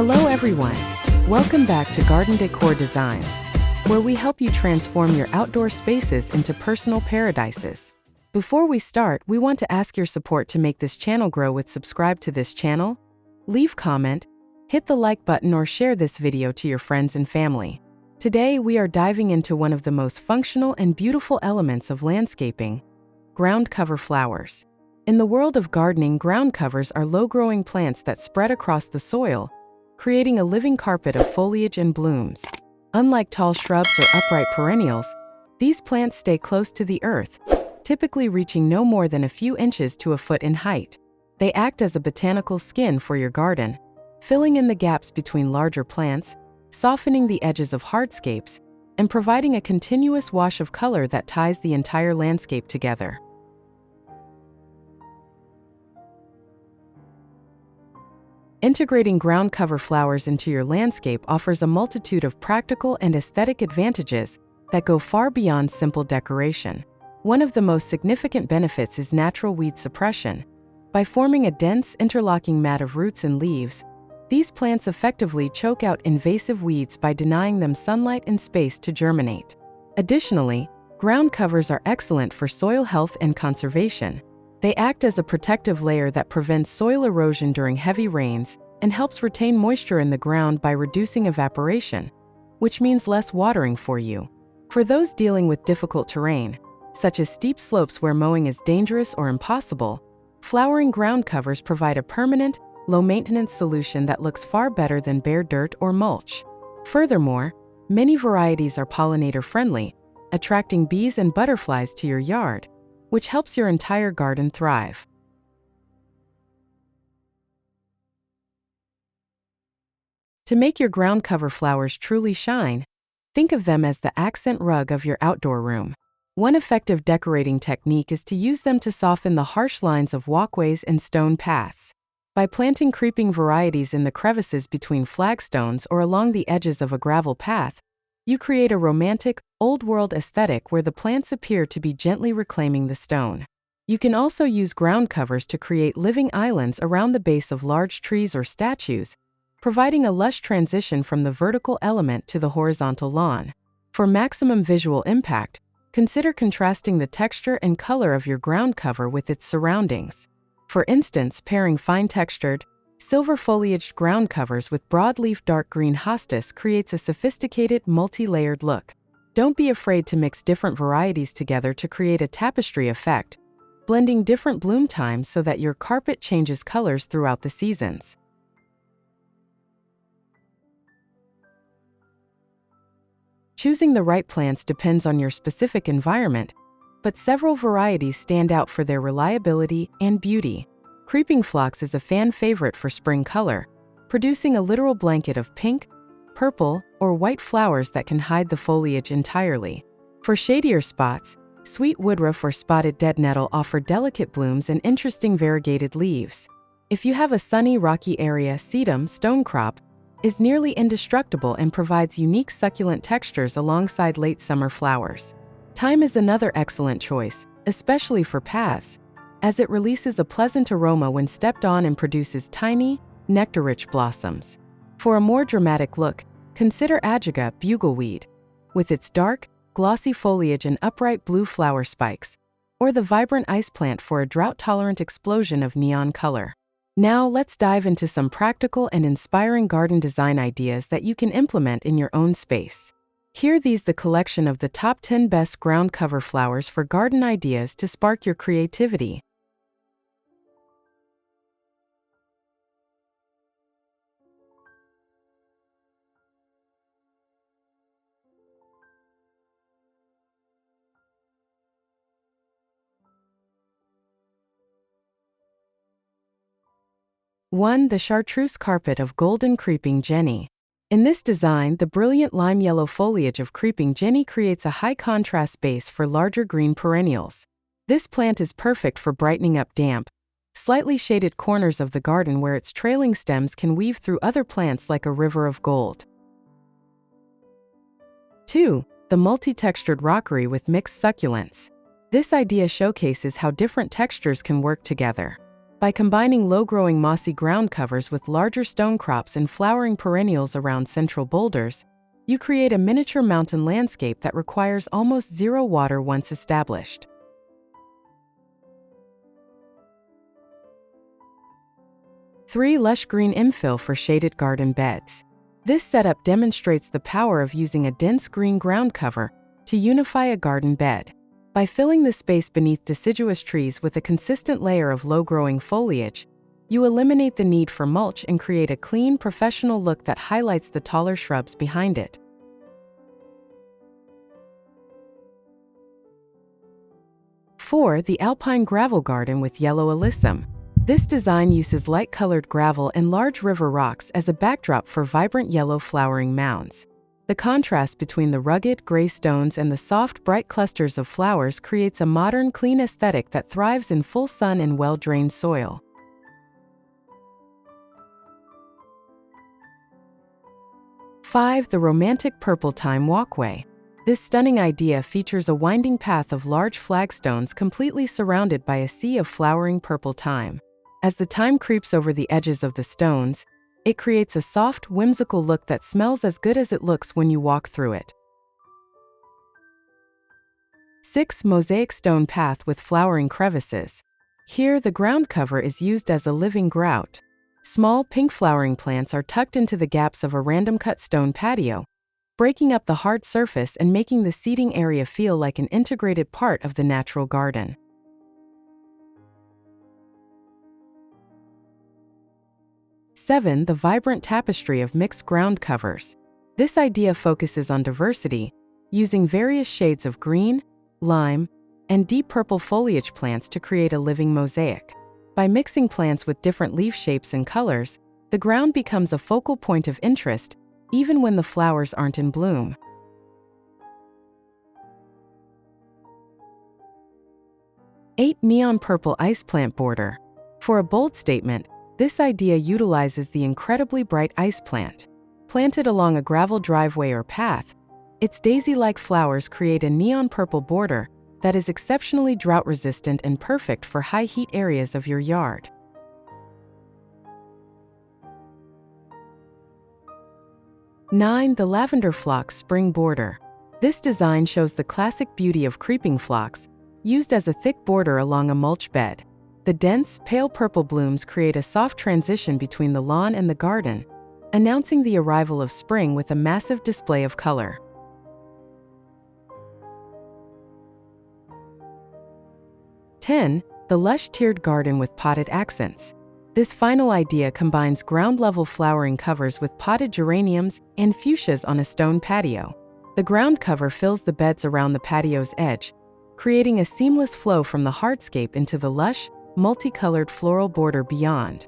Hello everyone! Welcome back to Garden Decor Designs, where we help you transform your outdoor spaces into personal paradises. Before we start, we want to ask your support to make this channel grow with subscribe to this channel, leave comment, hit the like button or share this video to your friends and family. Today we are diving into one of the most functional and beautiful elements of landscaping, ground cover flowers. In the world of gardening, ground covers are low-growing plants that spread across the soil, creating a living carpet of foliage and blooms. Unlike tall shrubs or upright perennials, these plants stay close to the earth, typically reaching no more than a few inches to a foot in height. They act as a botanical skin for your garden, filling in the gaps between larger plants, softening the edges of hardscapes, and providing a continuous wash of color that ties the entire landscape together. Integrating ground cover flowers into your landscape offers a multitude of practical and aesthetic advantages that go far beyond simple decoration. One of the most significant benefits is natural weed suppression. By forming a dense, interlocking mat of roots and leaves, these plants effectively choke out invasive weeds by denying them sunlight and space to germinate. Additionally, ground covers are excellent for soil health and conservation. They act as a protective layer that prevents soil erosion during heavy rains and helps retain moisture in the ground by reducing evaporation, which means less watering for you. For those dealing with difficult terrain, such as steep slopes where mowing is dangerous or impossible, flowering ground covers provide a permanent, low-maintenance solution that looks far better than bare dirt or mulch. Furthermore, many varieties are pollinator-friendly, attracting bees and butterflies to your yard, which helps your entire garden thrive. To make your ground cover flowers truly shine, think of them as the accent rug of your outdoor room. One effective decorating technique is to use them to soften the harsh lines of walkways and stone paths. By planting creeping varieties in the crevices between flagstones or along the edges of a gravel path, you create a romantic, old-world aesthetic where the plants appear to be gently reclaiming the stone. You can also use ground covers to create living islands around the base of large trees or statues, providing a lush transition from the vertical element to the horizontal lawn. For maximum visual impact, consider contrasting the texture and color of your ground cover with its surroundings. For instance, pairing fine-textured, silver-foliaged ground covers with broadleaf dark green hostas creates a sophisticated, multi-layered look. Don't be afraid to mix different varieties together to create a tapestry effect, blending different bloom times so that your carpet changes colors throughout the seasons. Choosing the right plants depends on your specific environment, but several varieties stand out for their reliability and beauty. Creeping phlox is a fan favorite for spring color, producing a literal blanket of pink, purple, or white flowers that can hide the foliage entirely. For shadier spots, sweet woodruff or spotted dead nettle offer delicate blooms and interesting variegated leaves. If you have a sunny, rocky area, sedum, stonecrop, is nearly indestructible and provides unique succulent textures alongside late summer flowers. Thyme is another excellent choice, especially for paths, as it releases a pleasant aroma when stepped on and produces tiny, nectar-rich blossoms. For a more dramatic look, consider ajuga, bugleweed, with its dark, glossy foliage and upright blue flower spikes, or the vibrant ice plant for a drought-tolerant explosion of neon color. Now let's dive into some practical and inspiring garden design ideas that you can implement in your own space. Here these the collection of the top 10 best ground cover flowers for garden ideas to spark your creativity. One, the chartreuse carpet of golden creeping jenny. In this design, the brilliant lime yellow foliage of creeping jenny creates a high-contrast base for larger green perennials. This plant is perfect for brightening up damp, slightly shaded corners of the garden where its trailing stems can weave through other plants like a river of gold. 2. The multi-textured rockery with mixed succulents. This idea showcases how different textures can work together. By combining low-growing mossy ground covers with larger stone crops and flowering perennials around central boulders, you create a miniature mountain landscape that requires almost zero water once established. 3. Lush green infill for shaded garden beds. This setup demonstrates the power of using a dense green ground cover to unify a garden bed. By filling the space beneath deciduous trees with a consistent layer of low-growing foliage, you eliminate the need for mulch and create a clean, professional look that highlights the taller shrubs behind it. 4. The alpine gravel garden with yellow alyssum. This design uses light-colored gravel and large river rocks as a backdrop for vibrant yellow flowering mounds. The contrast between the rugged, gray stones and the soft, bright clusters of flowers creates a modern, clean aesthetic that thrives in full sun and well-drained soil. 5. The romantic purple thyme walkway. This stunning idea features a winding path of large flagstones completely surrounded by a sea of flowering purple thyme. As the thyme creeps over the edges of the stones, it creates a soft, whimsical look that smells as good as it looks when you walk through it. 6. Mosaic stone path with flowering crevices. Here, the ground cover is used as a living grout. Small, pink flowering plants are tucked into the gaps of a random-cut stone patio, breaking up the hard surface and making the seating area feel like an integrated part of the natural garden. 7. The vibrant tapestry of mixed ground covers. This idea focuses on diversity, using various shades of green, lime, and deep purple foliage plants to create a living mosaic. By mixing plants with different leaf shapes and colors, the ground becomes a focal point of interest, even when the flowers aren't in bloom. 8. Neon purple ice plant border. For a bold statement, this idea utilizes the incredibly bright ice plant. Planted along a gravel driveway or path, its daisy-like flowers create a neon purple border that is exceptionally drought-resistant and perfect for high-heat areas of your yard. 9. The lavender phlox spring border. This design shows the classic beauty of creeping phlox, used as a thick border along a mulch bed. The dense, pale purple blooms create a soft transition between the lawn and the garden, announcing the arrival of spring with a massive display of color. 10. The lush tiered garden with potted accents. This final idea combines ground-level flowering covers with potted geraniums and fuchsias on a stone patio. The ground cover fills the beds around the patio's edge, creating a seamless flow from the hardscape into the lush, multicolored floral border beyond.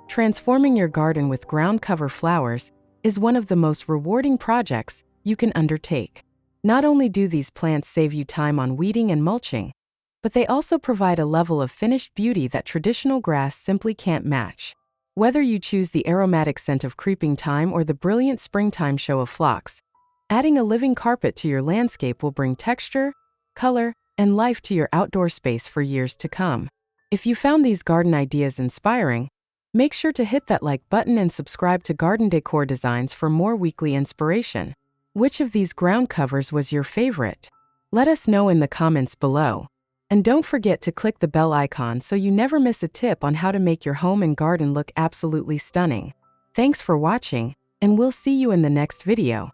Transforming your garden with ground cover flowers is one of the most rewarding projects you can undertake. Not only do these plants save you time on weeding and mulching, but they also provide a level of finished beauty that traditional grass simply can't match. Whether you choose the aromatic scent of creeping thyme or the brilliant springtime show of phlox, adding a living carpet to your landscape will bring texture, color, and life to your outdoor space for years to come. If you found these garden ideas inspiring, make sure to hit that like button and subscribe to Garden Decor Designs for more weekly inspiration. Which of these ground covers was your favorite? Let us know in the comments below. And don't forget to click the bell icon so you never miss a tip on how to make your home and garden look absolutely stunning. Thanks for watching, and we'll see you in the next video.